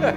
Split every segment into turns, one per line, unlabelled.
Good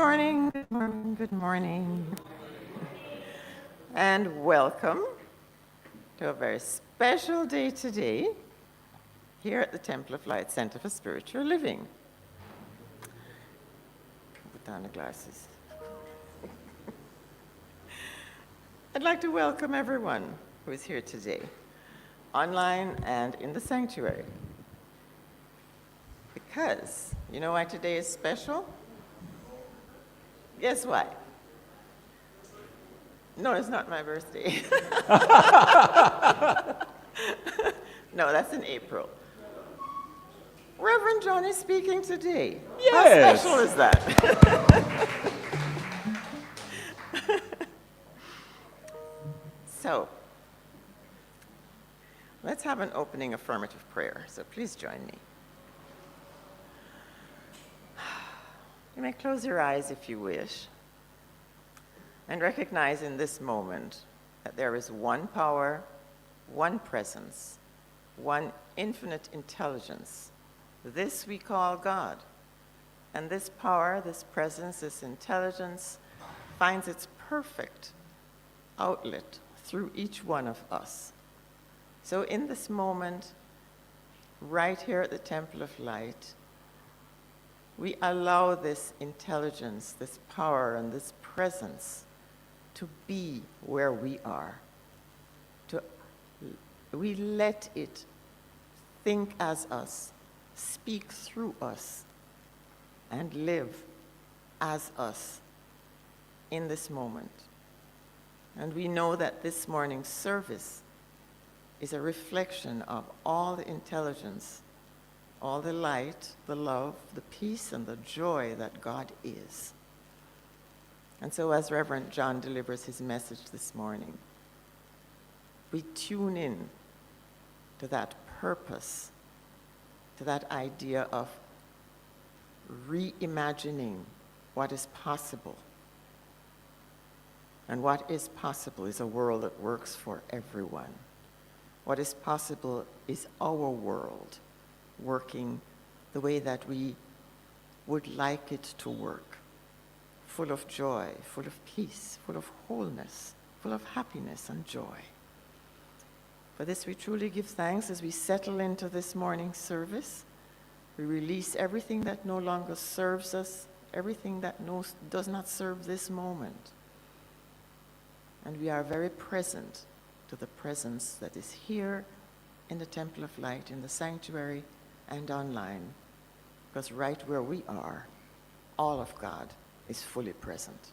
morning, good morning, good morning. And welcome to a very special day today here at the Temple of Light Center for Spiritual Living. Put down the glasses. I'd like to welcome everyone who is here today, online and in the sanctuary. Because, you know why today is special? Guess why? No, it's not my birthday. No, that's in April. Reverend John is speaking today.
Yes.
How special is that? So, let's have an opening affirmative prayer. So please join me. You may close your eyes if you wish, and recognize in this moment that there is one power, one presence, one infinite intelligence. This we call God. And this power, this presence, this intelligence finds its perfect outlet through each one of us. So in this moment, right here at the Temple of Light, we allow this intelligence, this power, and this presence to be where we are. We let it think as us, speak through us, and live as us in this moment. And we know that this morning's service is a reflection of all the intelligence, all the light, the love, the peace, and the joy that God is. And so as Reverend John delivers his message this morning, we tune in to that purpose, to that idea of reimagining what is possible. And what is possible is a world that works for everyone. What is possible is our world working the way that we would like it to work, full of joy, full of peace, full of wholeness, full of happiness and joy. For this we truly give thanks as we settle into this morning's service. We release everything that no longer serves us, everything that does not serve this moment. And we are very present to the presence that is here in the Temple of Light, in the sanctuary, and online, because right where we are, all of God is fully present.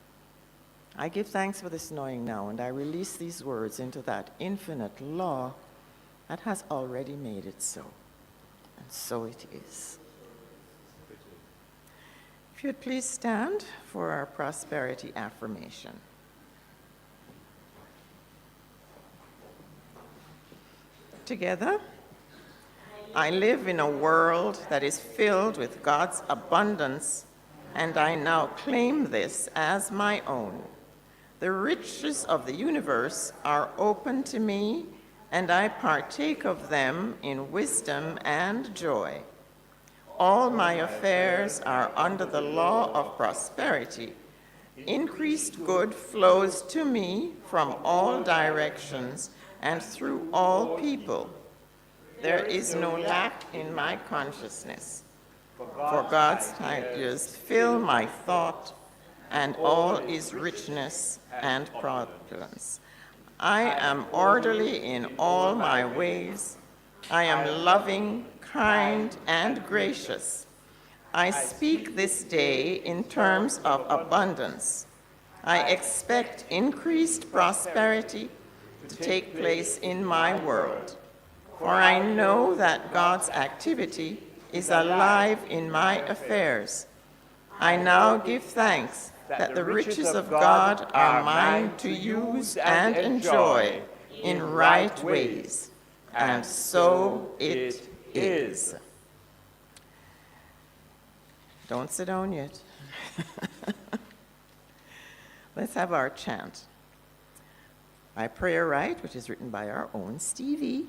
I give thanks for this knowing now, and I release these words into that infinite law that has already made it so. And so it is. If you'd please stand for our prosperity affirmation. Together, I live in a world that is filled with God's abundance, and I now claim this as my own. The riches of the universe are open to me, and I partake of them in wisdom and joy. All my affairs are under the law of prosperity. Increased good flows to me from all directions and through all people. There is no lack in my consciousness, for God's tidings fill my thought, and all is richness and providence. I am orderly in all my ways. I am loving, kind, and gracious. I speak this day in terms of abundance. I expect increased prosperity to take place in my world, for I know that God's activity is alive in my affairs. I now give thanks that the riches of God are mine to use and enjoy in right ways. And so it is. Don't sit down yet. Let's have our chant. My prayer right, which is written by our own Stevie.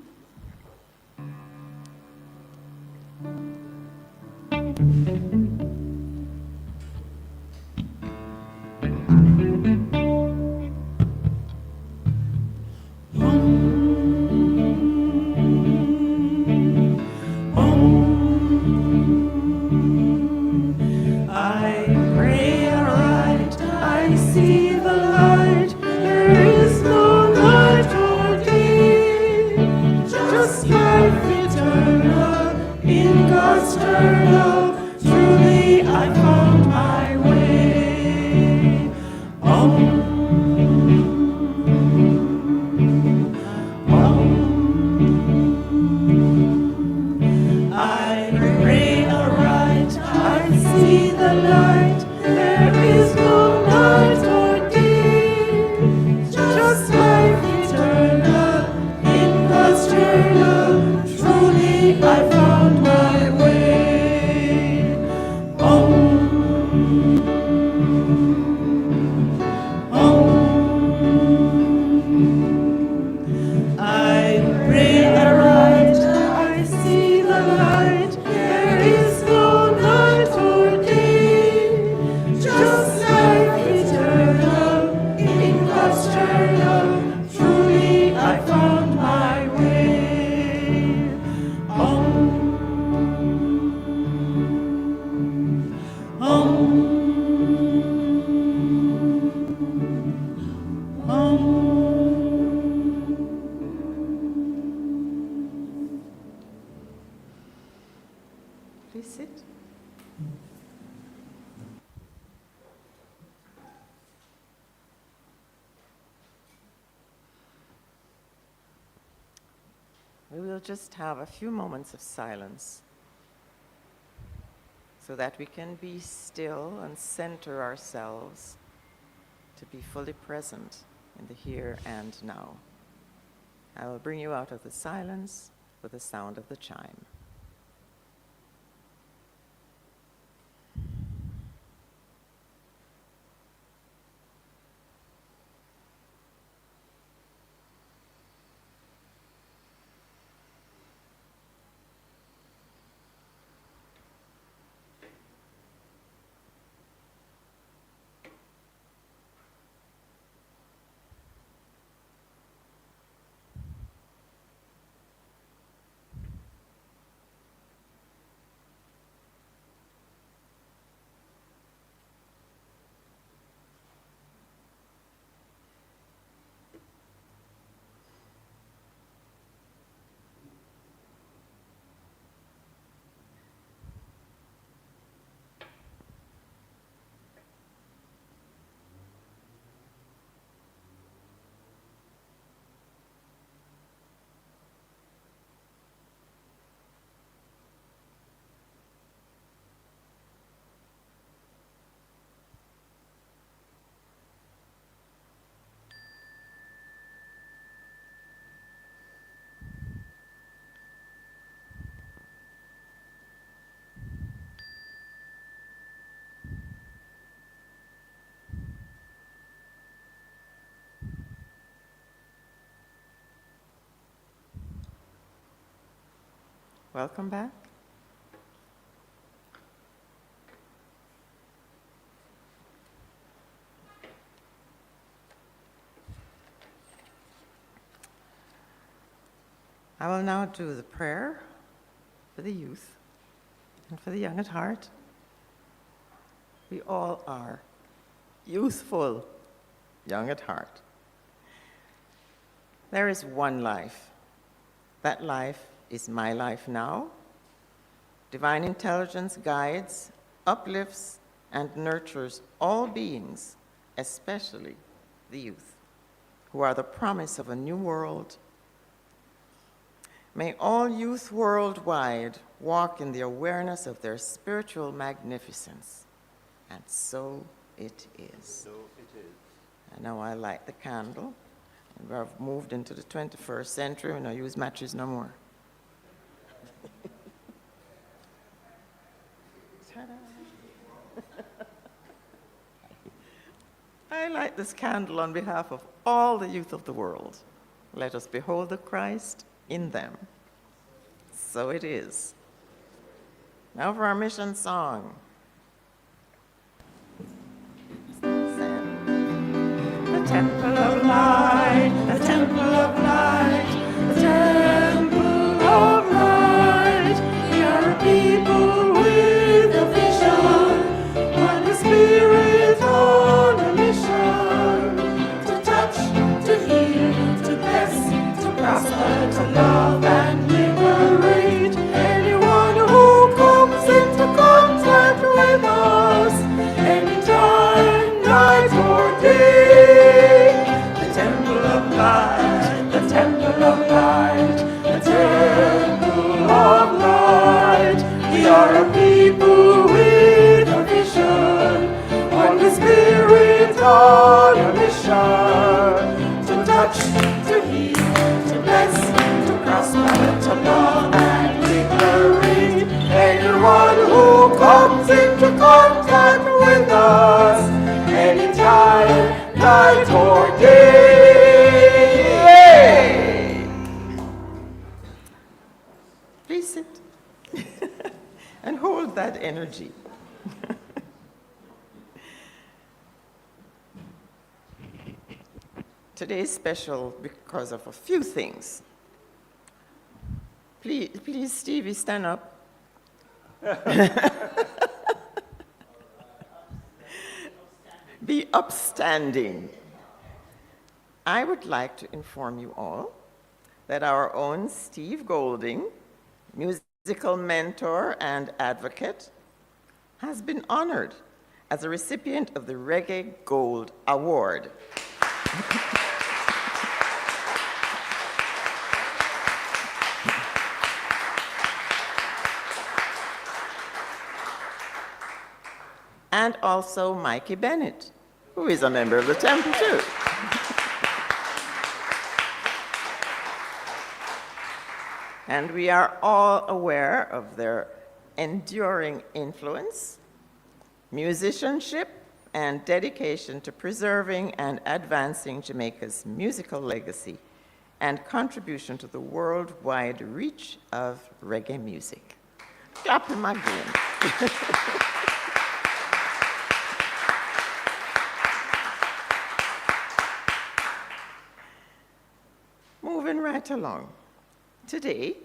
Please sit. We will just have a few moments of silence so that we can be still and center ourselves to be fully present in the here and now. I will bring you out of the silence with the sound of the chime. welcome back. I will now do the prayer for the youth and for the young at heart. We all are youthful, young at heart. There is one life. That life is my life now. Divine intelligence guides, uplifts, and nurtures all beings, especially the youth, who are the promise of a new world. May all youth worldwide walk in the awareness of their spiritual magnificence. And so it is.
So it is.
And now I light the candle. We have moved into the 21st century. We don't use matches no more. I light this candle on behalf of all the youth of the world. Let us behold the Christ in them. So it is. Now for our mission song. The temple of light, the temple of light, the temple of light. We are a people with a vision, one the Spirit on a mission. To touch, to heal, to bless, to prosper, to love and liberate anyone who comes into contact with us, anytime, night or day. The temple of light, the temple of light, the temple of light. We are a people with a vision, one the Spirit on a mission. To touch, to heal, to bless, to prosper, to love and liberate anyone who comes into contact with us, anytime, night or day. Please sit and hold that energy. Today is special because of a few things. Please, Stevie, stand up. Be upstanding. I would like to inform you all that our own Steve Golding, musical mentor and advocate, has been honored as a recipient of the Reggae Gold Award. And also Mikey Bennett, who is a member of the temple too. And we are all aware of their enduring influence, musicianship, and dedication to preserving and advancing Jamaica's musical legacy and contribution to the worldwide reach of reggae music. Clap him again. Moving right along. Today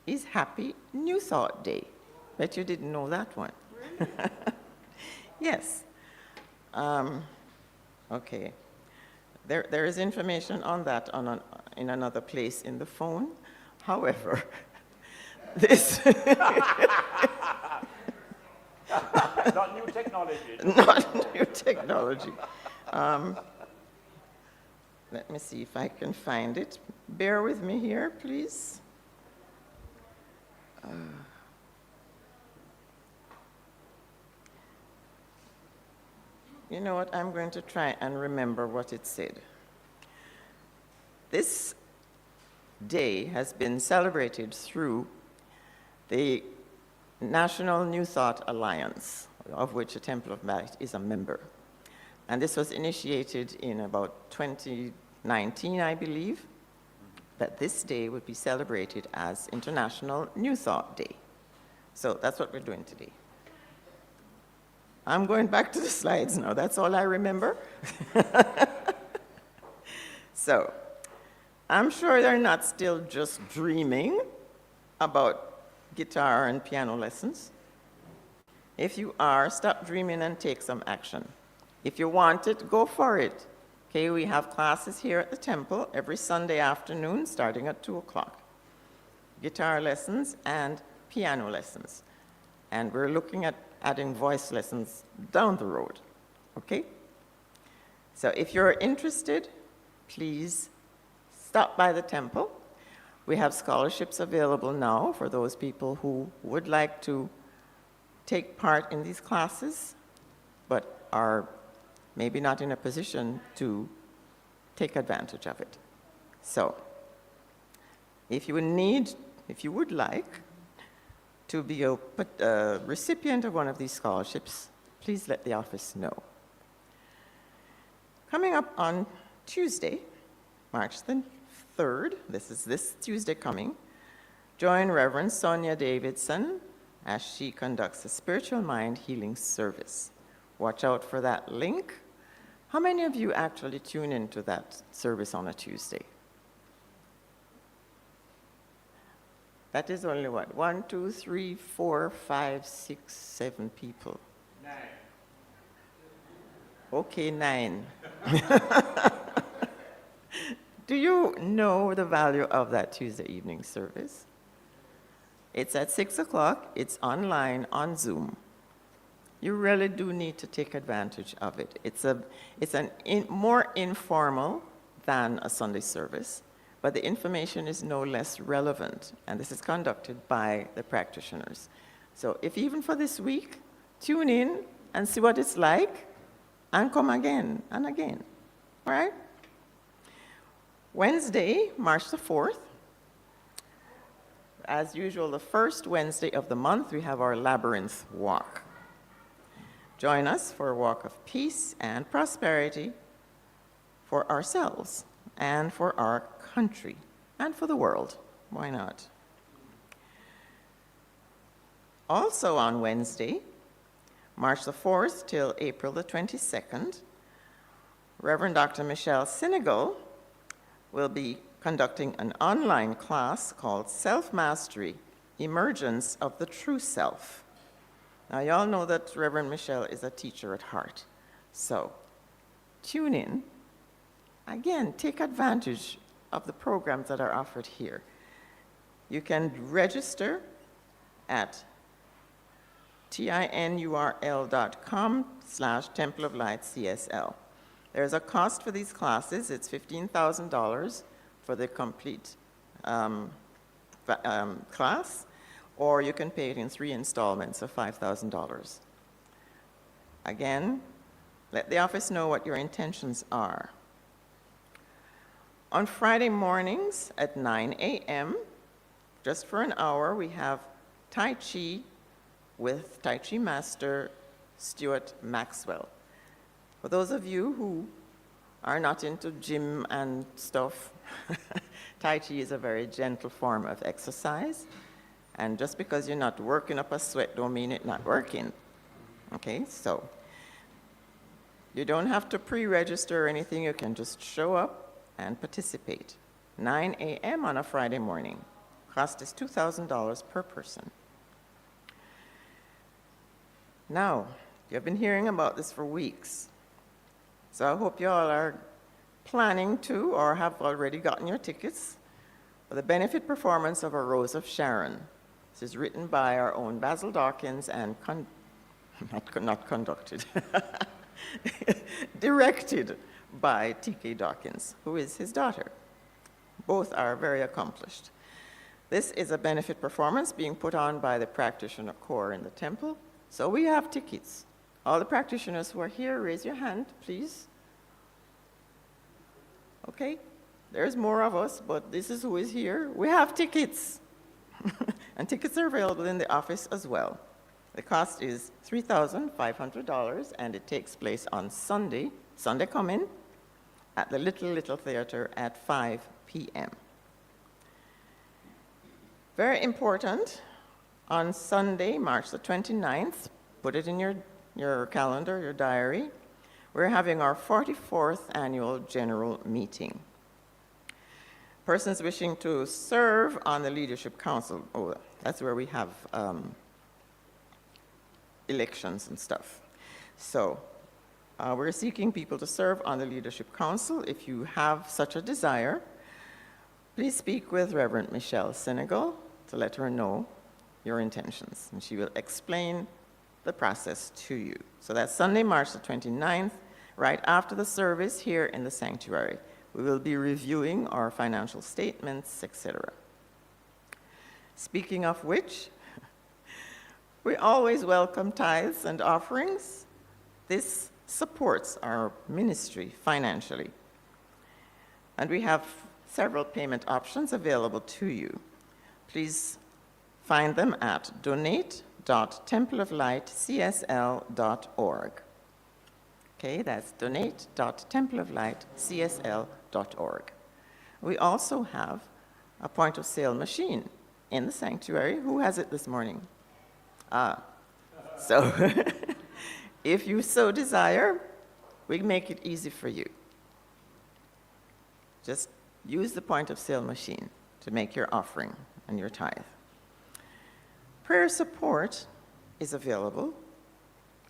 is Happy New Thought Day. Bet you didn't know that one. Really? Yes. Okay. There is information on that in another place in the phone. However, this...
Not new technology.
Not new technology. Let me see if I can find it. Bear with me here, please. You know what? I'm going to try and remember what it said. This day has been celebrated through the National New Thought Alliance, of which the Temple of Light is a member. And this was initiated in about 2019, I believe, that this day would be celebrated as International New Thought Day. So that's what we're doing today. I'm going back to the slides now. That's all I remember. So I'm sure they're not still just dreaming about guitar and piano lessons. If you are, stop dreaming and take some action. If you want it, go for it. Okay, we have classes here at the temple every Sunday afternoon starting at 2 o'clock. Guitar lessons and piano lessons. And we're looking at adding voice lessons down the road, okay? So if you're interested, please stop by the temple. We have scholarships available now for those people who would like to take part in these classes, but are maybe not in a position to take advantage of it. So, if you would like to be a recipient of one of these scholarships, please let the office know. Coming up on Tuesday, March the 3rd, this Tuesday coming, join Reverend Sonia Davidson as she conducts a spiritual mind healing service. Watch out for that link. How many of you actually tune into that service on a Tuesday? That is only what? 1, 2, 3, 4, 5, 6, 7 people.
9.
Okay, 9. Do you know the value of that Tuesday evening service? It's at 6 o'clock. It's online on Zoom. You really do need to take advantage of it. It's more informal than a Sunday service, but the information is no less relevant, and this is conducted by the practitioners. So if even for this week, tune in and see what it's like, and come again and again, all right? Wednesday, March the 4th, as usual, the first Wednesday of the month, we have our Labyrinth Walk. Join us for a walk of peace and prosperity for ourselves and for our country and for the world. Why not? Also on Wednesday, March the 4th till April the 22nd, Reverend Dr. Michelle Sinegal will be conducting an online class called Self-Mastery, Emergence of the True Self. Now, y'all know that Reverend Michelle is a teacher at heart. So, tune in. Again, take advantage of the programs that are offered here. You can register at tinurl.com/Temple of Light CSL. There's a cost for these classes. It's $15,000 for the complete class, or you can pay it in 3 installments of $5,000. Again, let the office know what your intentions are. On Friday mornings at 9 a.m., just for an hour, we have Tai Chi with Tai Chi Master Stuart Maxwell. For those of you who are not into gym and stuff, Tai Chi is a very gentle form of exercise. And just because you're not working up a sweat don't mean it's not working. Okay, so you don't have to pre-register or anything. You can just show up and participate. 9 a.m. on a Friday morning. Cost is $2,000 per person. Now, you've been hearing about this for weeks. So I hope you all are planning to or have already gotten your tickets for the benefit performance of A Rose of Sharon. This is written by our own Basil Dawkins and not conducted, directed by T.K. Dawkins, who is his daughter. Both are very accomplished. This is a benefit performance being put on by the practitioner corps in the temple. So we have tickets. All the practitioners who are here, raise your hand, please. Okay, there's more of us, but this is who is here. We have tickets. And tickets are available in the office as well. The cost is $3,500, and it takes place on Sunday coming, at the Little Theater at 5 p.m. Very important, on Sunday, March the 29th, put it in your calendar, your diary, we're having our 44th annual general meeting. Persons wishing to serve on the Leadership Council, oh, that's where we have elections and stuff. So we're seeking people to serve on the Leadership Council. If you have such a desire, please speak with Reverend Michelle Senegal to let her know your intentions, and she will explain the process to you. So that's Sunday, March the 29th, right after the service here in the sanctuary. We will be reviewing our financial statements, etc. Speaking of which, we always welcome tithes and offerings. This supports our ministry financially. And we have several payment options available to you. Please find them at donate.templeoflightcsl.org. Okay, that's donate.templeoflightcsl.org. We also have a point of sale machine in the sanctuary. Who has it this morning? So if you so desire, we make it easy for you. Just use the point of sale machine to make your offering and your tithe. Prayer support is available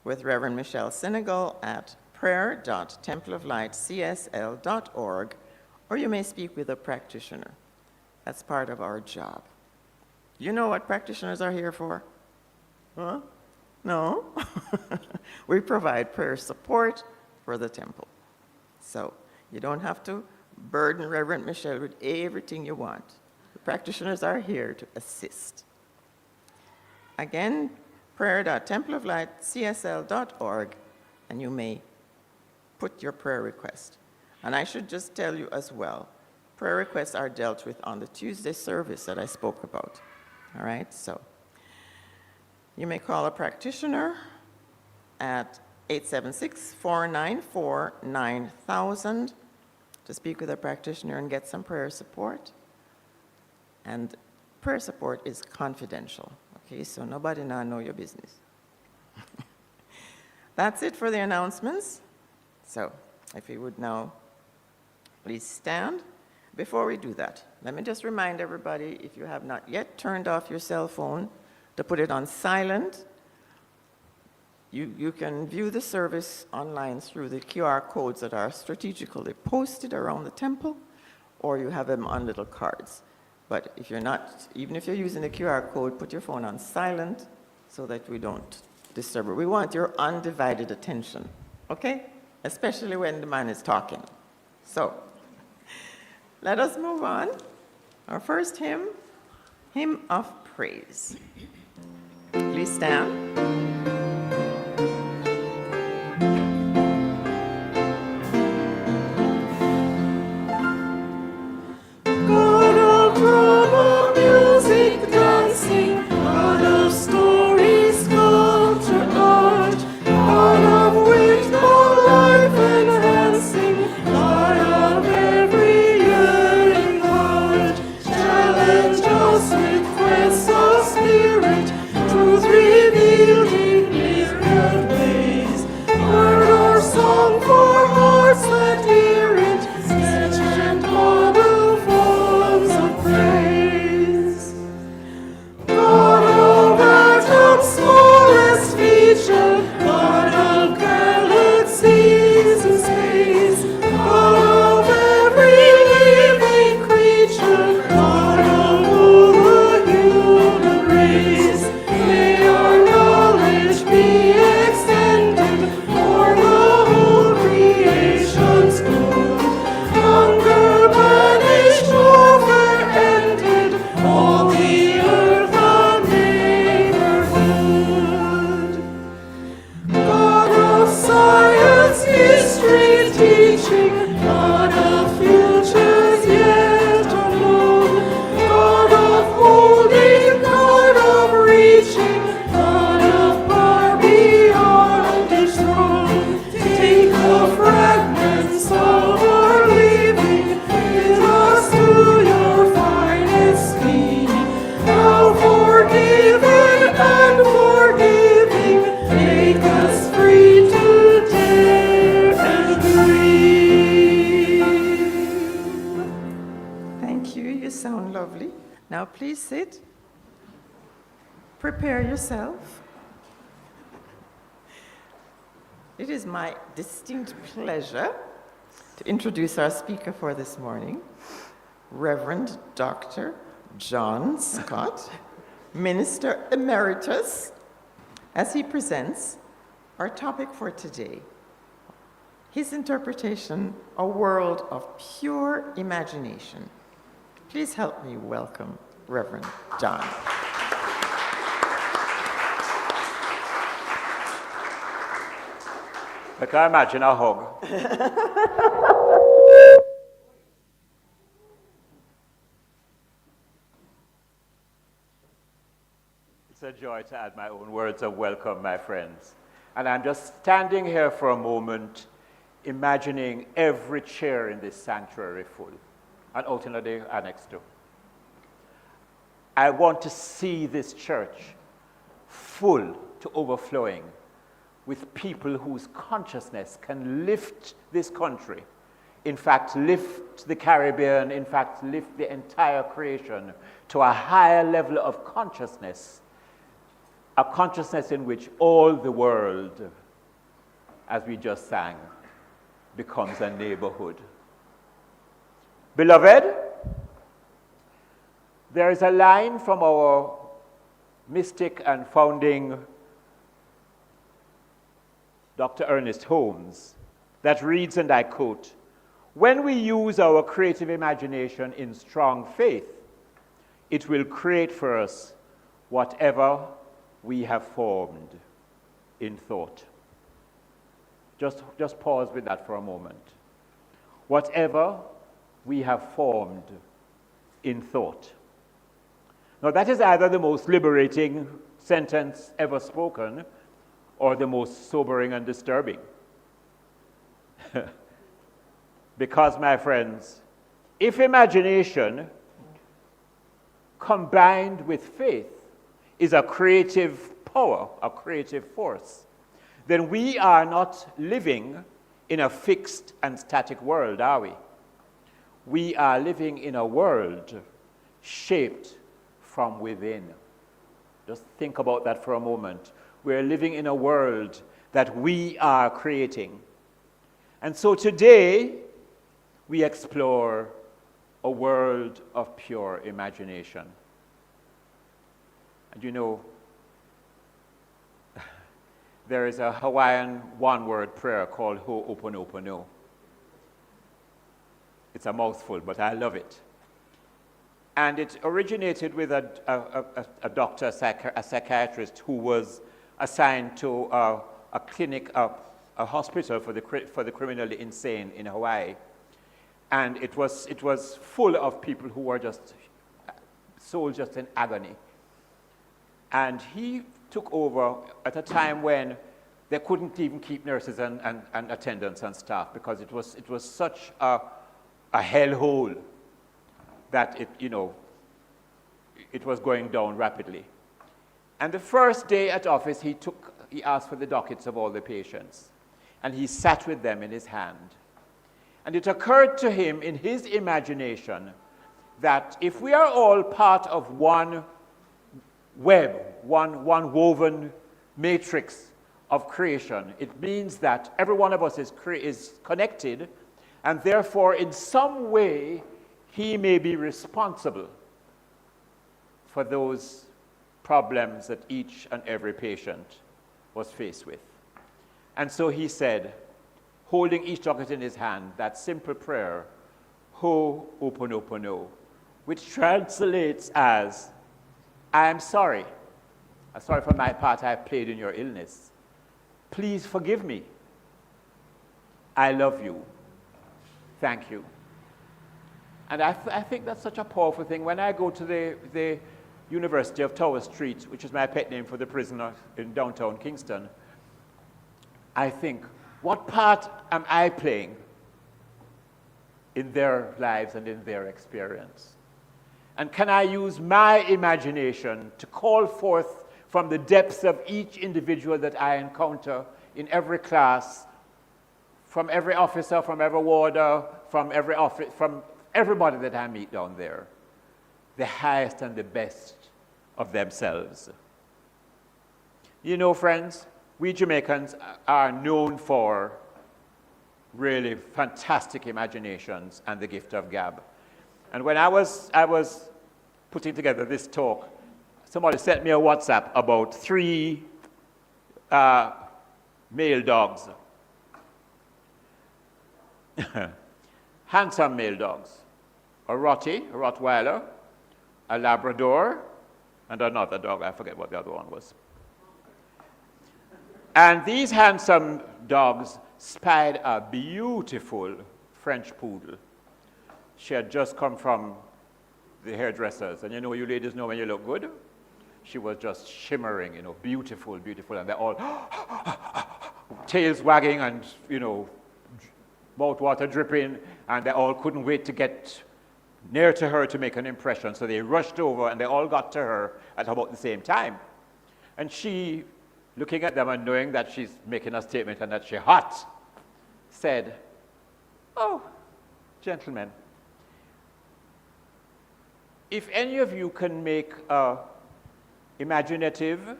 with Reverend Michelle Senegal at prayer.templeoflightcsl.org, or you may speak with a practitioner. That's part of our job. You know what practitioners are here for? Huh? No? We provide prayer support for the temple. So you don't have to burden Reverend Michelle with everything you want. The practitioners are here to assist. Again, prayer.templeoflightcsl.org, and you may put your prayer request. And I should just tell you as well, prayer requests are dealt with on the Tuesday service that I spoke about. All right, so you may call a practitioner at 876-494-9000 to speak with a practitioner and get some prayer support. And prayer support is confidential, okay? So nobody now know your business. That's it for the announcements. So if you would now please stand. Before we do that, let me just remind everybody, if you have not yet turned off your cell phone, to put it on silent. You can view the service online through the QR codes that are strategically posted around the temple, or you have them on little cards. But if you're not, even if you're using the QR code, put your phone on silent so that we don't disturb it. We want your undivided attention, okay? Especially when the man is talking. So, let us move on. Our first hymn, Hymn of Praise. Please stand.
God of drama, music, dancing, God of story, sculpture, art, God of wisdom, life enhancing, God of every yearning heart, challenge us with quests of spirit, truth revealed in
lovely. Now please sit. Prepare yourself. It is my distinct pleasure to introduce our speaker for this morning, Reverend Dr. John Scott, Minister Emeritus, as he presents our topic for today, his interpretation, A World of Pure Imagination. Please help me welcome Reverend John.
I can imagine a hug. It's a joy to add my own words of welcome, my friends. And I'm just standing here for a moment, imagining every chair in this sanctuary full, and alternately annexed to. I want to see this church full to overflowing with people whose consciousness can lift this country, in fact, lift the Caribbean, in fact, lift the entire creation to a higher level of consciousness, a consciousness in which all the world, as we just sang, becomes a neighborhood. Beloved, there is a line from our mystic and founding Dr. Ernest Holmes that reads, and I quote, "When we use our creative imagination in strong faith, it will create for us whatever we have formed in thought." Just pause with that for a moment. Whatever we have formed in thought. Now that is either the most liberating sentence ever spoken or the most sobering and disturbing. Because, my friends, if imagination combined with faith is a creative power, a creative force, then we are not living in a fixed and static world, are we? We are living in a world shaped from within. Just think about that for a moment. We're living in a world that we are creating. And so today, we explore a world of pure imagination. And you know, there is a Hawaiian one-word prayer called Ho'oponopono. It's a mouthful, but I love it. And it originated with a doctor, a psychiatrist, who was assigned to a clinic, a hospital for the criminally insane in Hawaii. And it was full of people who were souls just in agony. And he took over at a time when they couldn't even keep nurses and attendants and staff, because it was such a hellhole that it was going down rapidly. And the first day at office, he asked for the dockets of all the patients, and he sat with them in his hand. And it occurred to him in his imagination that if we are all part of one web, one woven matrix of creation, it means that every one of us is connected, and therefore in some way he may be responsible for those problems that each and every patient was faced with. And so he said, holding each docket in his hand, that simple prayer, Ho'oponopono, which translates as, I am sorry. I'm sorry for my part I played in your illness. Please forgive me. I love you. Thank you. And I think that's such a powerful thing. When I go to the University of Tower Street, which is my pet name for the prison in downtown Kingston, I think, what part am I playing in their lives and in their experience? And can I use my imagination to call forth from the depths of each individual that I encounter in every class, from every officer, from every warder, from everybody that I meet down there? the highest and the best of themselves. You know, friends, we Jamaicans are known for really fantastic imaginations and the gift of gab. And when I was putting together this talk, somebody sent me a WhatsApp about 3 male dogs. Handsome male dogs. A Rottweiler, a Labrador, and another dog. I forget what the other one was. And these handsome dogs spied a beautiful French poodle. She had just come from the hairdressers. And you know, you ladies know when you look good. She was just shimmering, you know, beautiful, beautiful. And they're all tails wagging and, you know, mouth water dripping. And they all couldn't wait to get near to her to make an impression. So they rushed over and they all got to her at about the same time. And she, looking at them and knowing that she's making a statement and that she's hot, said, "Oh, gentlemen, if any of you can make a imaginative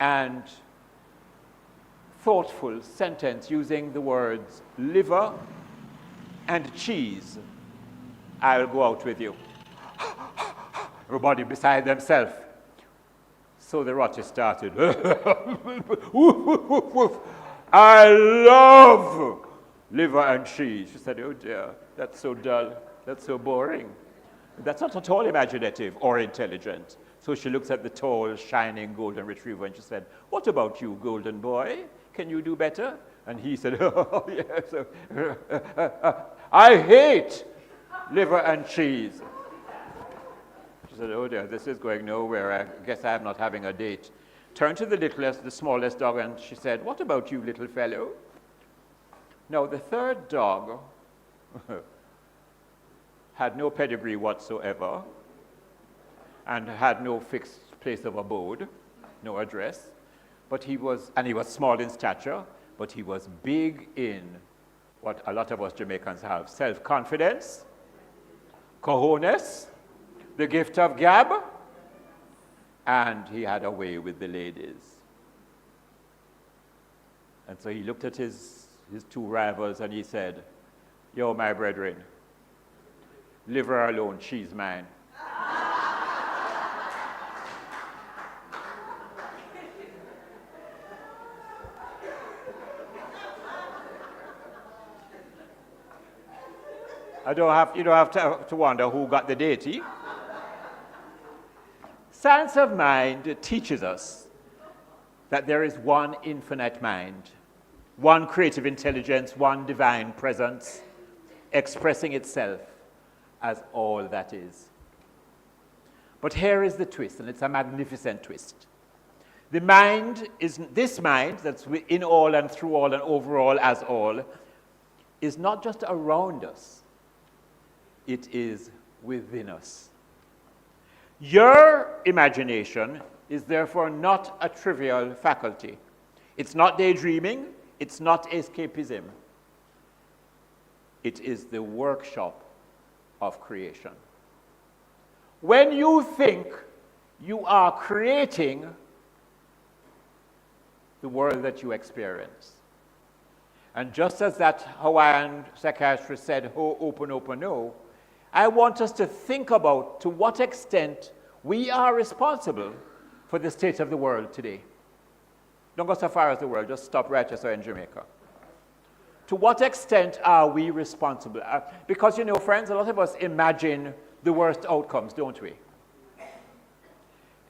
and thoughtful sentence using the words liver and cheese, I'll go out with you." Everybody beside themselves. So the Rotti started. "I love liver and cheese." She said, "Oh dear, that's so dull, that's so boring. That's not at all imaginative or intelligent." So she looks at the tall, shining golden retriever and she said, "What about you, golden boy? Can you do better?" And he said, "Oh, yes, I hate liver and cheese." She said, "Oh dear, this is going nowhere. I guess I'm not having a date." Turned to the littlest, the smallest dog, and she said, "What about you, little fellow?" Now, the third dog had no pedigree whatsoever and had no fixed place of abode, no address, but he was small in stature, but he was big in what a lot of us Jamaicans have: self-confidence, cojones, the gift of gab, and he had a way with the ladies. And so he looked at his 2 rivals and he said, "Yo, my brethren, liver alone, cheese mine." You don't have to wonder who got the date. Science of mind teaches us that there is one infinite mind, one creative intelligence, one divine presence expressing itself as all that is. But here is the twist, and it's a magnificent twist. The mind is this mind that's in all and through all and over all as all is not just around us. It is within us. Your imagination is therefore not a trivial faculty. It's not daydreaming. It's not escapism. It is the workshop of creation. When you think, you are creating the world that you experience. And just as that Hawaiian psychiatrist said, "Ho, open, open, no," I want us to think about to what extent we are responsible for the state of the world today. Don't go so far as the world, just stop right here in Jamaica. To what extent are we responsible? Because, you know, friends, a lot of us imagine the worst outcomes, don't we?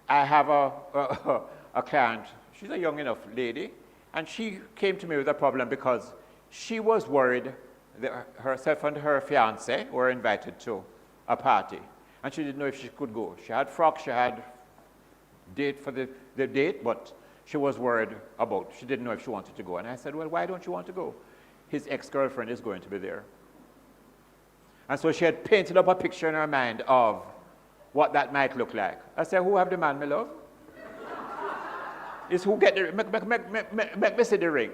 I have a client, she's a young enough lady, and she came to me with a problem because she was worried that herself and her fiancé were invited to a party, and she didn't know if she could go. She had frocks, she had date for the date, but she was worried about, she didn't know if she wanted to go. And I said, "Well, why don't you want to go?" His ex-girlfriend is going to be there. And so she had painted up a picture in her mind of what that might look like. I said, "Who have the man, my love?" It's who get the, make me see the ring.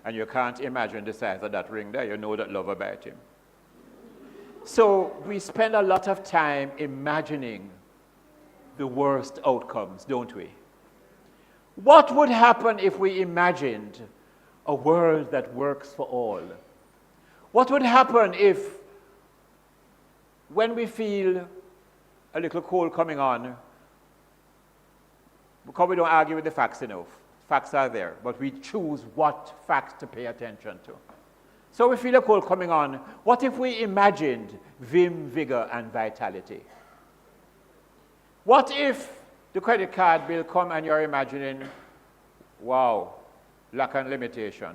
And you can't imagine the size of that ring there. You know that love about him. So we spend a lot of time imagining the worst outcomes, don't we? What would happen if we imagined a world that works for all? What would happen if, when we feel a little cold coming on, because we don't argue with the facts enough, facts are there, but we choose what facts to pay attention to. So we feel a cold coming on. What if we imagined vim, vigor, and vitality? What if the credit card bill come and you're imagining, wow, lack and limitation?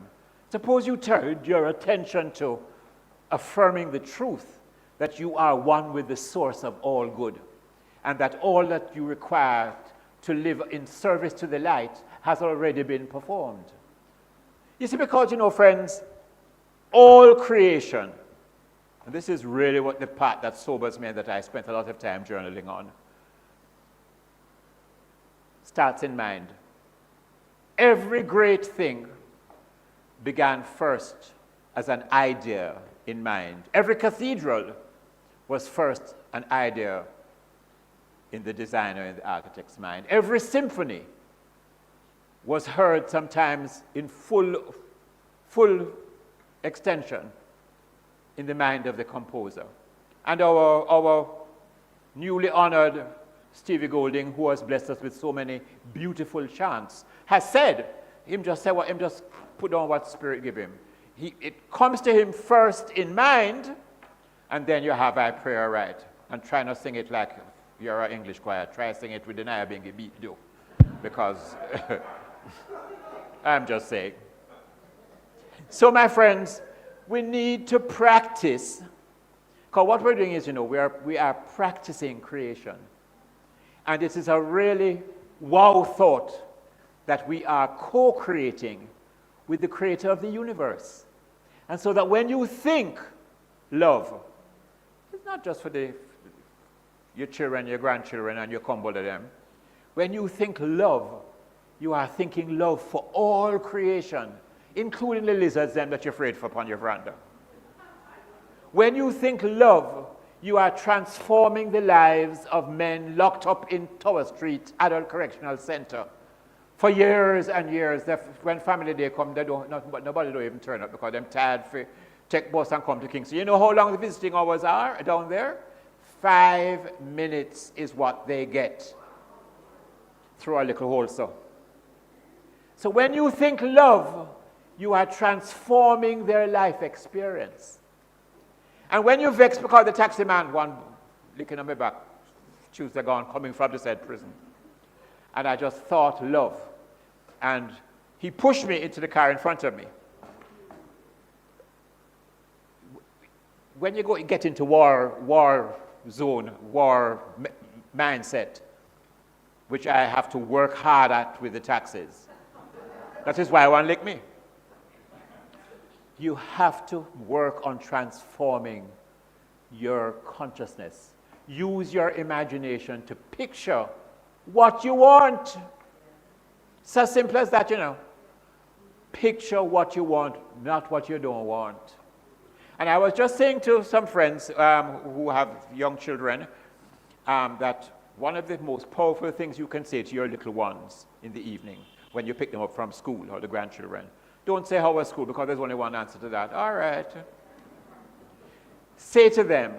Suppose you turned your attention to affirming the truth that you are one with the source of all good, and that all that you require to live in service to the light has already been performed. You see, because, friends, all creation, and this is really what the part that sobers me and that I spent a lot of time journaling on, starts in mind. Every great thing began first as an idea in mind. Every cathedral was first an idea in the designer and the architect's mind. Every symphony was heard sometimes in full extension in the mind of the composer. And our newly honored Stevie Golding, who has blessed us with so many beautiful chants, has said, him just put on what Spirit give him. It comes to him first in mind, and then you have I pray right. And try not sing it like you're an English choir. Try sing it with the naya being a beat do. Because I'm just saying. So my friends, we need to practice, because what we're doing is, we are practicing creation. And it is a really wow thought that we are co-creating with the creator of the universe. And so that when you think love, it's not just for your children, your grandchildren, and your combo to them. When you think love, you are thinking love for all creation, including the lizards them that you're afraid for upon your veranda. When you think love, you are transforming the lives of men locked up in Tower Street Adult Correctional Center for years and years. When family day come, nobody don't even turn up because they're tired for take bus and come to Kingston. You know how long the visiting hours are down there? 5 minutes is what they get through a little hole. So when you think love, you are transforming their life experience. And when you vex because the taxi man, one licking on my back, Tuesday gone, coming from the said prison. And I just thought love. And he pushed me into the car in front of me. When you get into war zone, war mindset, which I have to work hard at with the taxis, that is why one lick me. You have to work on transforming your consciousness. Use your imagination to picture what you want. It's as simple as that, Picture what you want, not what you don't want. And I was just saying to some friends who have young children that one of the most powerful things you can say to your little ones in the evening when you pick them up from school or the grandchildren, don't say how was school because there's only one answer to that. All right. Say to them,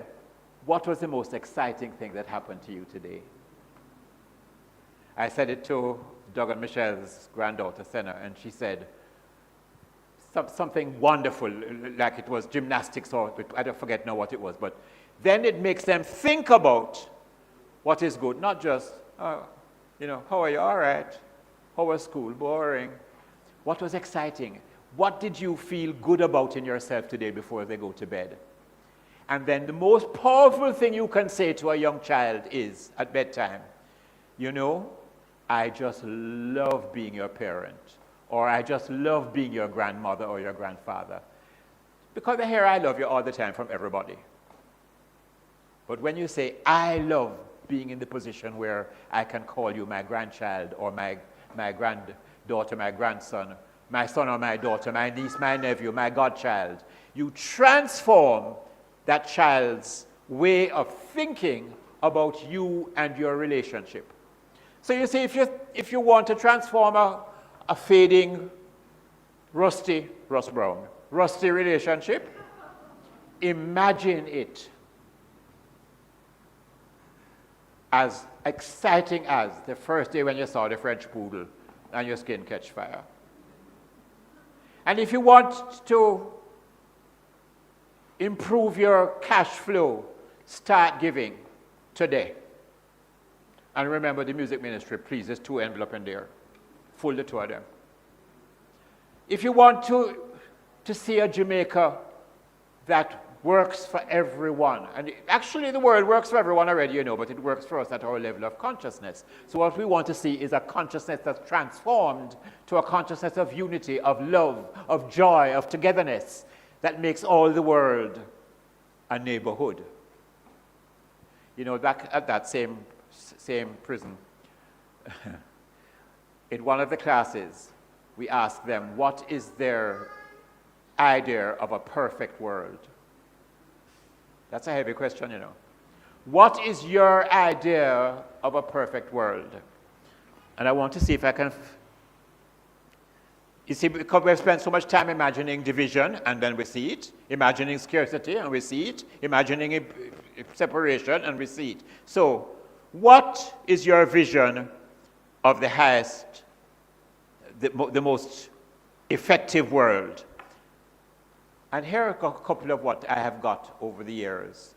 what was the most exciting thing that happened to you today? I said it to Doug and Michelle's granddaughter, Senna, and she said something wonderful, like it was gymnastics or I don't forget now what it was, but then it makes them think about what is good, not just, how are you? All right. How was school? Boring. What was exciting? What did you feel good about in yourself today before they go to bed? And then the most powerful thing you can say to a young child is, at bedtime, I just love being your parent, or I just love being your grandmother or your grandfather. Because I hear I love you all the time from everybody. But when you say, I love being in the position where I can call you my grandchild or my granddaughter, my grandson, my son or my daughter, my niece, my nephew, my godchild, you transform that child's way of thinking about you and your relationship. So you see, if you want to transform a fading, rusty relationship, imagine it as exciting as the first day when you saw the French poodle and your skin catch fire. And if you want to improve your cash flow, start giving today. And remember the music ministry, please, there's 2 envelopes in there. Fold the 2 of them. If you want to see a Jamaica that works for everyone, and actually the world works for everyone already, you know, but it works for us at our level of consciousness. So what we want to see is a consciousness that's transformed to a consciousness of unity, of love, of joy, of togetherness, that makes all the world a neighborhood. You know, back at that same prison, in one of the classes, we asked them, what is their idea of a perfect world? That's a heavy question, you know. What is your idea of a perfect world? And I want to see if I can... You see, because we've spent so much time imagining division, and then we see it, imagining scarcity, and we see it, imagining separation, and we see it. So, what is your vision of the highest, the most effective world? And here are a couple of what I have got over the years.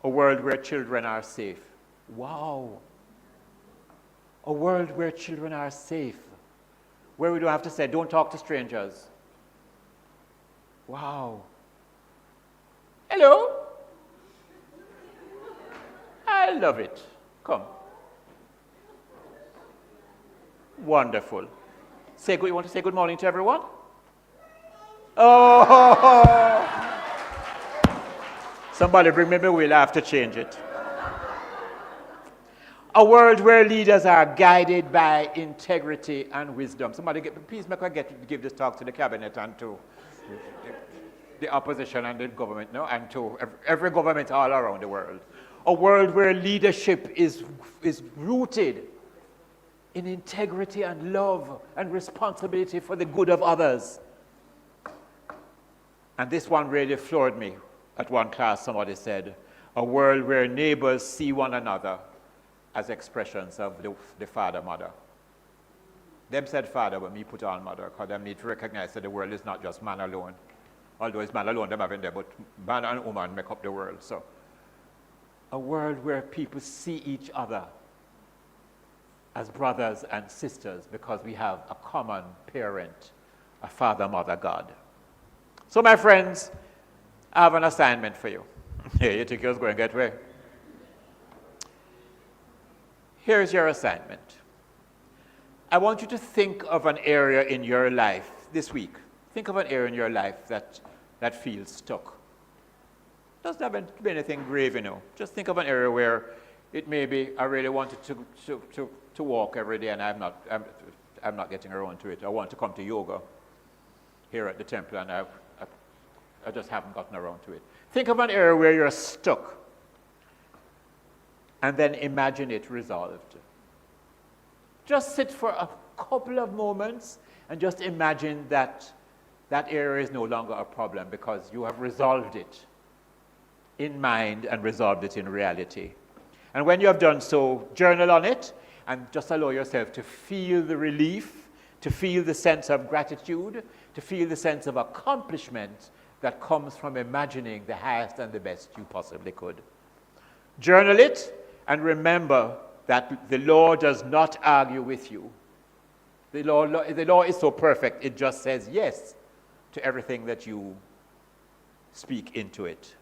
A world where children are safe. Wow. A world where children are safe. Where we don't have to say, don't talk to strangers. Wow. Hello. I love it. Come. Wonderful. You want to say good morning to everyone? Oh! Somebody bring me my wheel, I have to change it. A world where leaders are guided by integrity and wisdom. Somebody, please give this talk to the cabinet and to the opposition and the government, no, and to every government all around the world. A world where leadership is rooted in integrity and love and responsibility for the good of others. And this one really floored me. At one class, somebody said, a world where neighbors see one another as expressions of the father-mother. Them said father, but me put on mother, because them need to recognize that the world is not just man alone. Although it's man alone, them having there, but man and woman make up the world. So, a world where people see each other as brothers and sisters because we have a common parent, a father-mother God. So, my friends, I have an assignment for you. Yeah, you think you was going to get away? Here's your assignment. I want you to think of an area in your life this week. Think of an area in your life that feels stuck. Doesn't have to be anything grave, you know. Just think of an area where it may be, I really wanted to walk every day and I'm not getting around to it. I want to come to yoga here at the temple and I just haven't gotten around to it. Think of an area where you're stuck and then imagine it resolved. Just sit for a couple of moments and just imagine that that area is no longer a problem because you have resolved it in mind and resolved it in reality. And when you have done so, journal on it and just allow yourself to feel the relief, to feel the sense of gratitude, to feel the sense of accomplishment that comes from imagining the highest and the best you possibly could. Journal it and remember that the law does not argue with you. The law is so perfect, it just says yes to everything that you speak into it.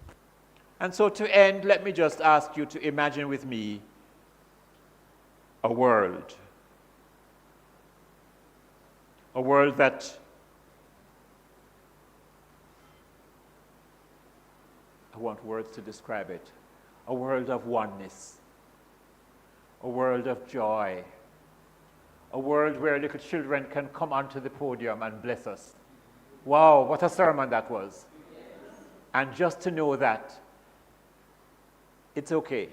And so to end, let me just ask you to imagine with me a world that I want words to describe it. A world of oneness. A world of joy. A world where little children can come onto the podium and bless us. Wow, what a sermon that was. And just to know that it's okay.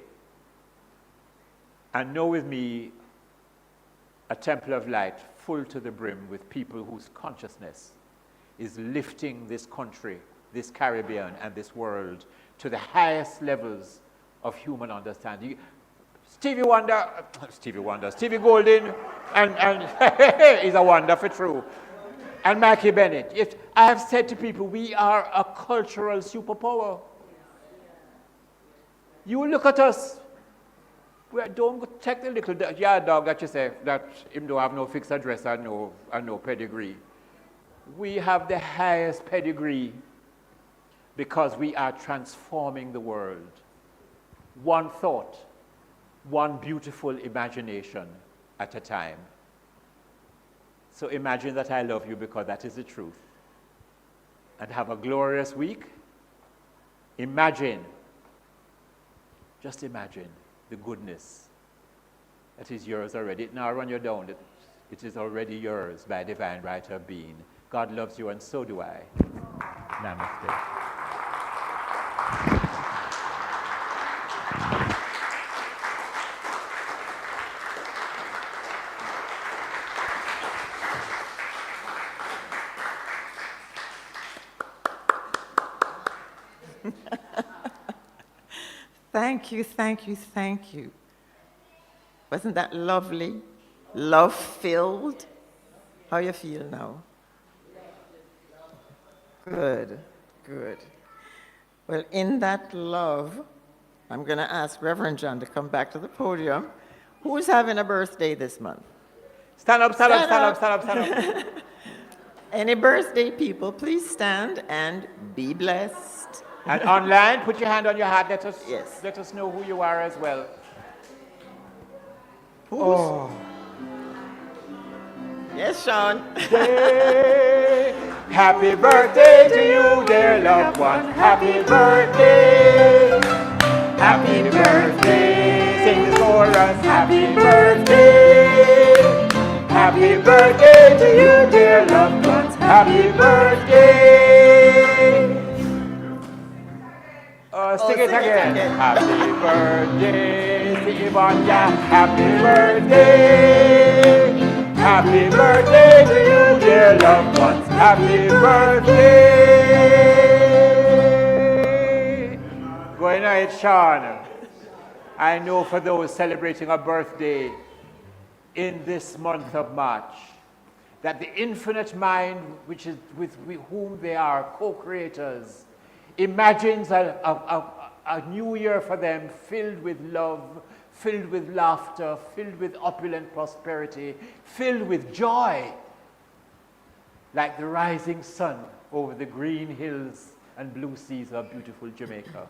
And know with me a temple of light full to the brim with people whose consciousness is lifting this country, this Caribbean, and this world to the highest levels of human understanding. Stevie Golden, and is a wonder for true. And Mackie Bennett. I have said to people, we are a cultural superpower. You look at us. Don't take the little yard dog that you say that him don't have no fixed address and no pedigree. We have the highest pedigree because we are transforming the world. One thought, one beautiful imagination at a time. So imagine that I love you because that is the truth. And have a glorious week. Just imagine the goodness that is yours already. Now run you down. It is already yours by divine right of being. God loves you and so do I. Namaste.
Thank you, thank you, thank you. Wasn't that lovely? Love-filled? How you feel now? Good, good. Well, in that love, I'm going to ask Reverend John to come back to the podium. Who's having a birthday this month?
Stand up.
Any birthday people, please stand and be blessed.
And online, put your hand on your heart. Let us know who you are as well.
Who's? Yes, Sean.
Happy birthday to you, dear loved one. Happy birthday. Happy birthday. Sing this for us. Happy birthday. Happy birthday to you, dear loved ones. Happy birthday. Sing it again. Happy birthday, Sivonia. Happy birthday. Happy birthday to you, dear loved ones. Happy birthday. Going on, Sean. I know for those celebrating a birthday in this month of March, that the infinite mind, which is with whom they are co-creators, imagines a new year for them filled with love, filled with laughter, filled with opulent prosperity, filled with joy, like the rising sun over the green hills and blue seas of beautiful Jamaica.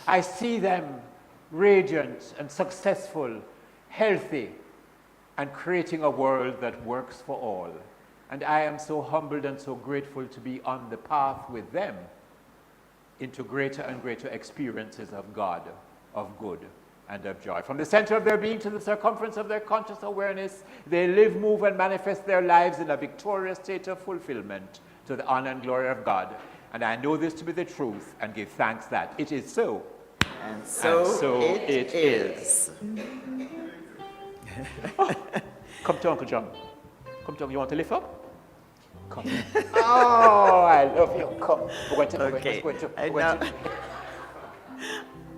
I see them radiant and successful, healthy, and creating a world that works for all. And I am so humbled and so grateful to be on the path with them into greater and greater experiences of God, of good, and of joy. From the center of their being to the circumference of their conscious awareness, they live, move, and manifest their lives in a victorious state of fulfillment to the honor and glory of God. And I know this to be the truth and give thanks that it is so.
And so it is.
Come to Uncle John. Come to Uncle. You want to lift up? Come. Oh, I love you. Come.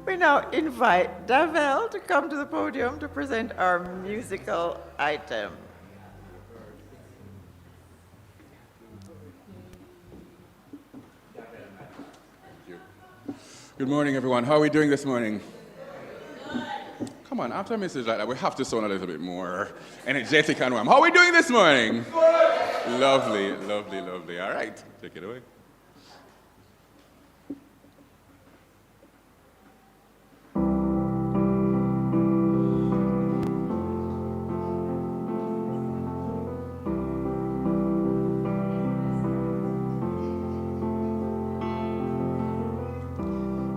We now invite Davel to come to the podium to present our musical item.
Good morning, everyone. How are we doing this morning? Come on, after a message like that, we have to sound a little bit more energetic and warm. How are we doing this morning? Lovely, lovely, lovely. All right, take it away.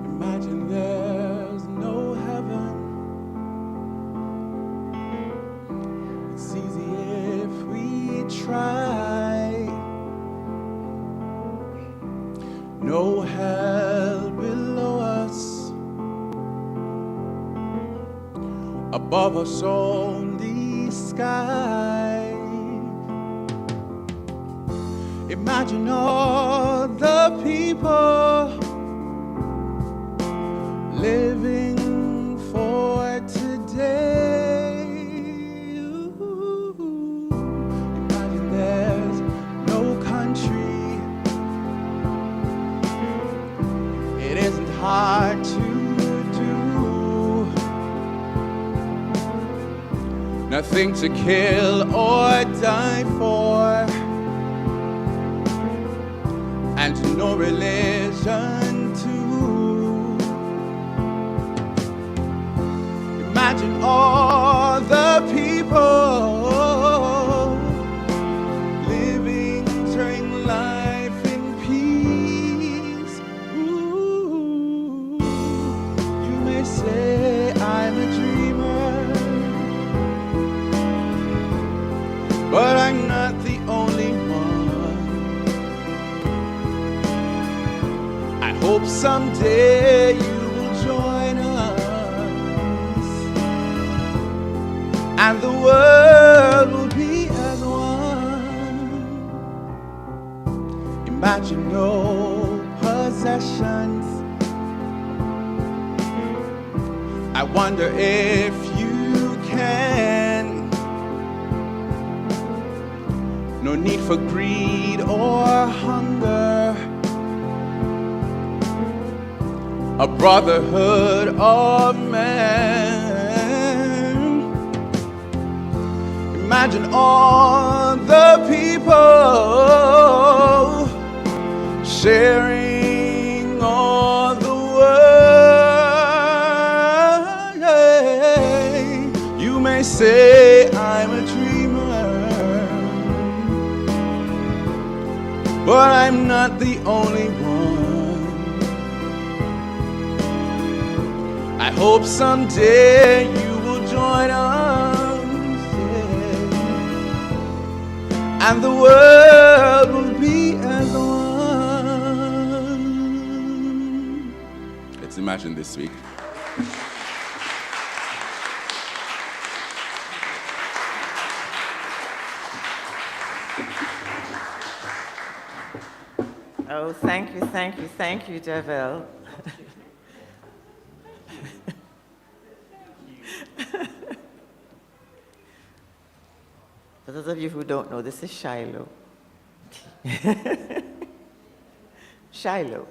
Imagine there's no heaven. It's easy if we try. above us only sky. Imagine all the people living for today. Imagine there's no country. It isn't hard to do. Nothing to kill or die for, and no religion too. Imagine all the people living, enjoying life in peace. Ooh, you may say I'm a dreamer, but I'm not the only one. I hope someday you will join us, and the world will be as one. Imagine no possessions. I wonder if you can. No need for greed or hunger. A brotherhood of man. Imagine all the people sharing all the world. You may say I'm a dreamer, but I'm not the only one. I hope someday you will join us, yeah, and the world will be as one.
Let's imagine this week.
Oh, thank you, Javel. For those of you who don't know, this is Shiloh. Shiloh.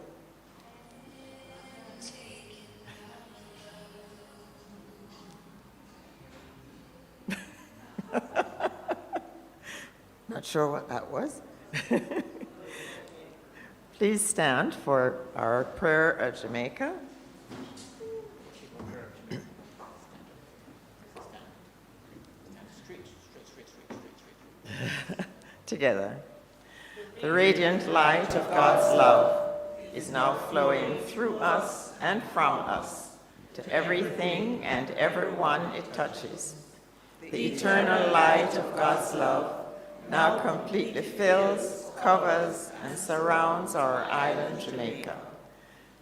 Not sure what that was. Please stand for our prayer of Jamaica. Together. The radiant light of God's love is now flowing through us and from us to everything and everyone it touches. The eternal light of God's love now completely fills, covers, and surrounds our island Jamaica.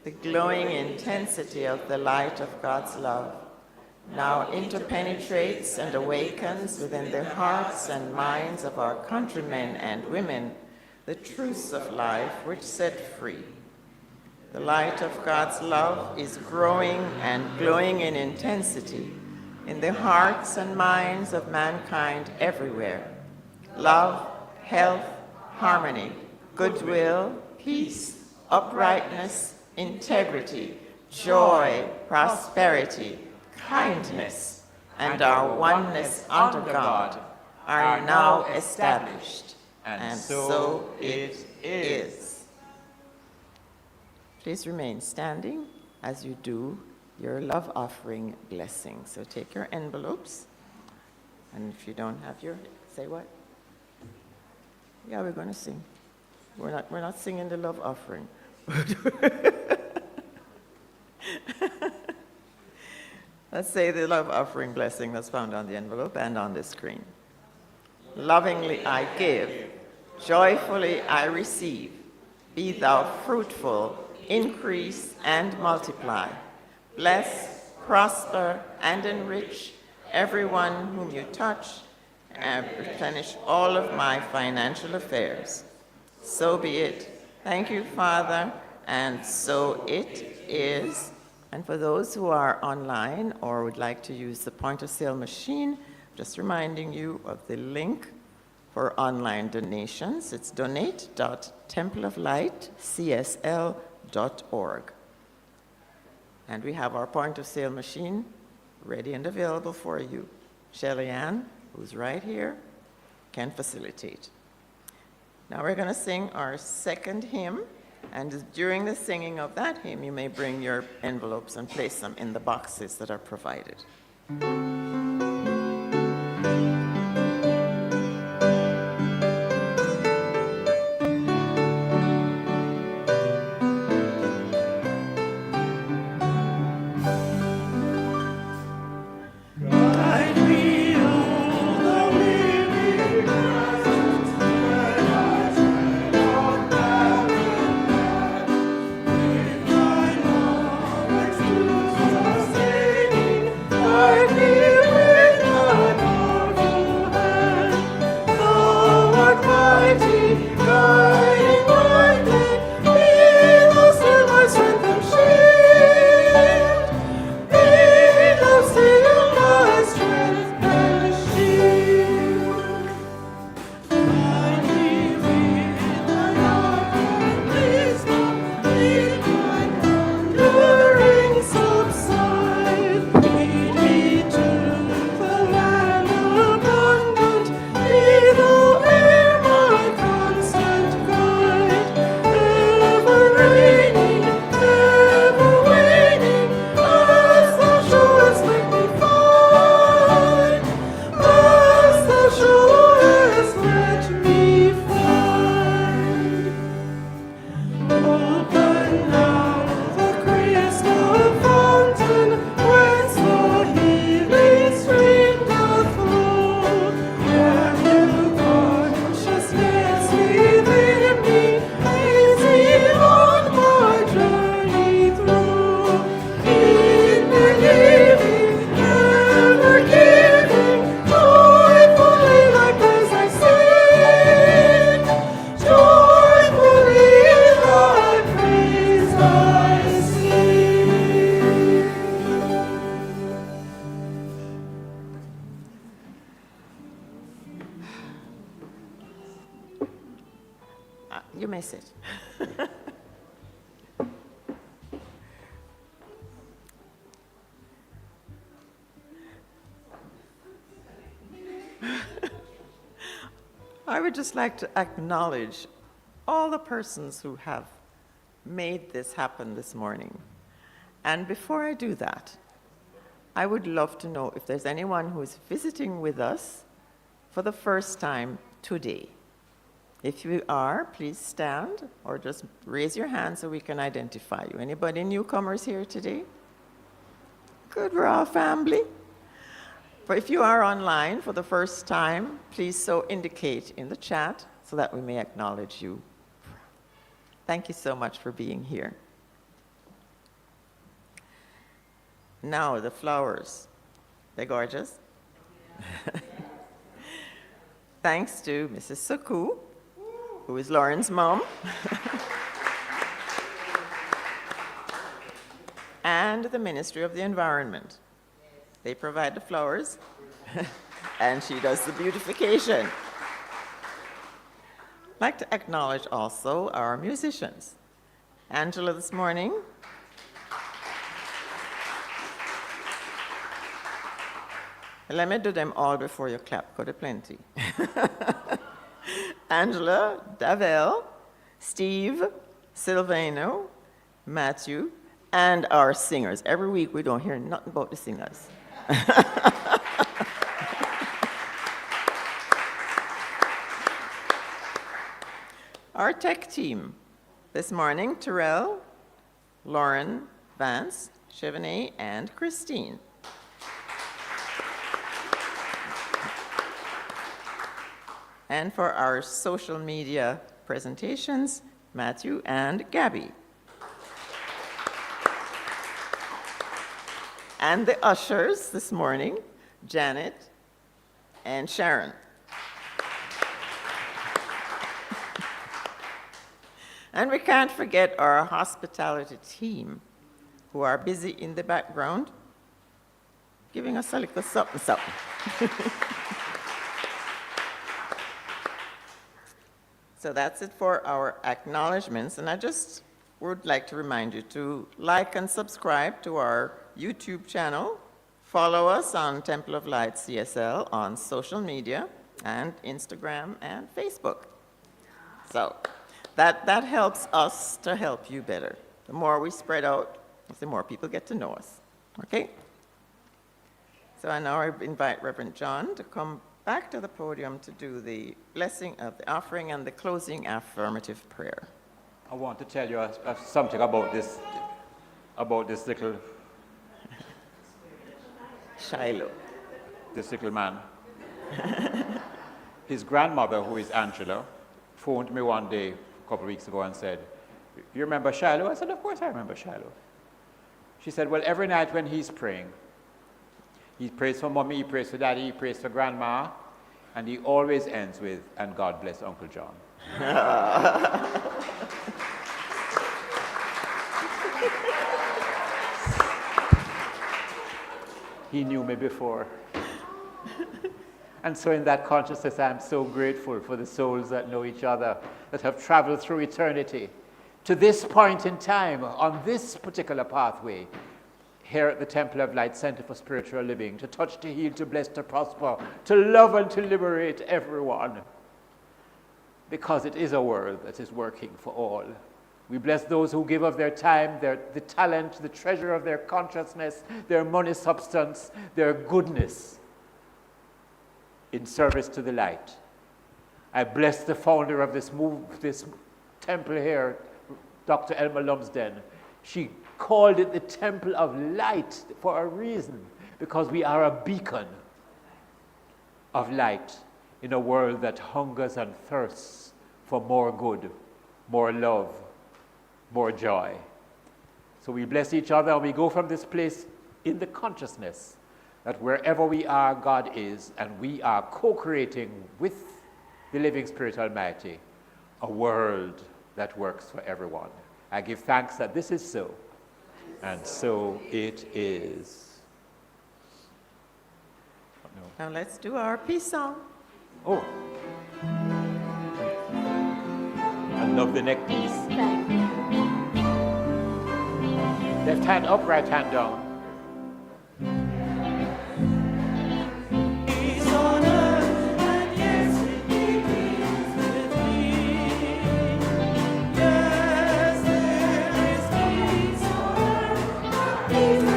The glowing intensity of the light of God's love now interpenetrates and awakens within the hearts and minds of our countrymen and women the truths of life which set free. The light of God's love is growing and glowing in intensity in the hearts and minds of mankind everywhere. Love, health, harmony, goodwill, peace, uprightness, integrity, joy, prosperity, kindness, and our oneness under God are now established, and so it is. Please remain standing as you do your love offering blessing. So take your envelopes, and if you don't have your, say what? Yeah, we're going to sing. We're not singing the love offering. Let's say the love offering blessing that's found on the envelope and on the screen. Lovingly I give, joyfully I receive. Be thou fruitful, increase and multiply. Bless, prosper, and enrich, everyone whom you touch, and replenish all of my financial affairs. So be it. Thank you, Father, and so it is. And for those who are online or would like to use the point-of-sale machine, just reminding you of the link for online donations. It's donate.templeoflightcsl.org. And we have our point-of-sale machine ready and available for you. Shelly Ann, who's right here, can facilitate. Now we're going to sing our second hymn, and during the singing of that hymn, you may bring your envelopes and place them in the boxes that are provided. You may sit. I would just like to acknowledge all the persons who have made this happen this morning. And before I do that, I would love to know if there's anyone who is visiting with us for the first time today. If you are, please stand or just raise your hand so we can identify you. Anybody newcomers here today? Good, we're all family. But if you are online for the first time, please so indicate in the chat so that we may acknowledge you. Thank you so much for being here. Now, the flowers. They're gorgeous. Thanks to Mrs. Suku, who is Lauren's mom, and the Ministry of the Environment. They provide the flowers, and she does the beautification. I'd like to acknowledge also our musicians. Angela this morning. Let me do them all before you clap, got plenty. Angela, Davel, Steve, Silvano, Matthew, and our singers. Every week we don't hear nothing about the singers. Our tech team this morning, Terrell, Lauren, Vance, Chevenet, and Christine. And for our social media presentations, Matthew and Gabby. And the ushers this morning, Janet, and Sharon. And we can't forget our hospitality team, who are busy in the background, giving us a little something, something. So that's it for our acknowledgements, and I just would like to remind you to like and subscribe to our YouTube channel. Follow us on Temple of Light CSL on social media and Instagram and Facebook. So that helps us to help you better. The more we spread out, the more people get to know us. Okay? So I now invite Reverend John to come back to the podium to do the blessing of the offering and the closing affirmative prayer.
I want to tell you something about this little
Shiloh.
this little man. His grandmother, who is Angela, phoned me one day a couple of weeks ago and said, "You remember Shiloh?" I said, "Of course I remember Shiloh." She said, "Well, every night when he's praying, he prays for mommy, he prays for daddy, he prays for grandma, and he always ends with, 'And God bless Uncle John.'" He knew me before. And so in that consciousness, I'm so grateful for the souls that know each other, that have traveled through eternity to this point in time, on this particular pathway, here at the Temple of Light Center for Spiritual Living, to touch, to heal, to bless, to prosper, to love and to liberate everyone. Because it is a world that is working for all. We bless those who give of their time, the talent, the treasure of their consciousness, their money substance, their goodness in service to the light. I bless the founder of this temple here, Dr. Elma Lumsden. She called it the Temple of Light for a reason, because we are a beacon of light in a world that hungers and thirsts for more good, more love, more joy. So we bless each other, and we go from this place in the consciousness that wherever we are, God is, and we are co-creating with the living Spirit Almighty a world that works for everyone. I give thanks that this is so, and so it is.
Now let's do our peace song.
Oh. I love the neck piece. Left hand up, right hand down.
He's on earth, and yes, he is with me. Yes, there is peace on earth.